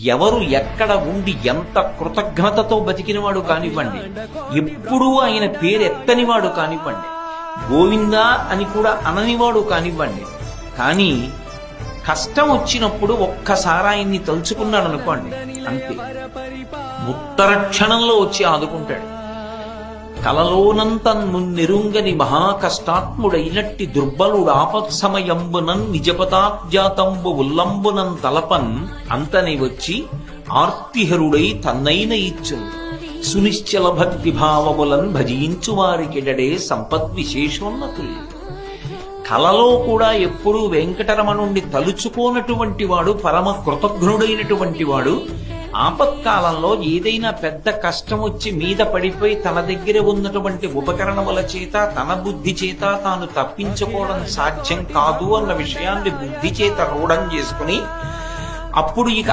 ఎవరు ఎక్కడ ఉండి ఎంత కృతజ్ఞతతో బతికినవాడు కానివ్వండి, ఎప్పుడూ ఆయన పేరెత్తనివాడు కానివ్వండి, గోవిందా అని కూడా అననివాడు కానివ్వండి, కానీ కష్టం వచ్చినప్పుడు ఒక్కసారి ఆయన్ని తలుచుకున్నాడు అనుకోండి, అంతే ఉత్తర క్షణంలో వచ్చి ఆదుకుంటాడు. కలలోనంత మున్నెరుంగని మహాకష్టాత్ముడైనట్టి దుర్బలుడు ఆపత్సమయంబునన్ నిజపదాబ్జాతంబు ఉల్లంబునం తలపన్ అంతని వచ్చి ఆర్తిహరుడై తన్నైన ఇచ్చును సునిశ్చల భక్తి భావములన్ భజించు వారికెడడే సంపద్విశేషోన్నతులు. కలలో కూడా ఎప్పుడూ వెంకటరమణుణ్ణి తలుచుకోనటువంటి వాడు, పరమ కృతజ్ఞుడైనటువంటి వాడు, ఆపత్కాలంలో ఏదైనా పెద్ద కష్టం వచ్చి మీద పడిపోయి తన దగ్గర ఉన్నటువంటి ఉపకరణముల చేత తన బుద్ధి చేత తాను తప్పించుకోవడం సాధ్యం కాదు అన్న విషయాన్ని బుద్ధి చేత రూఢం చేసుకుని అప్పుడు ఇక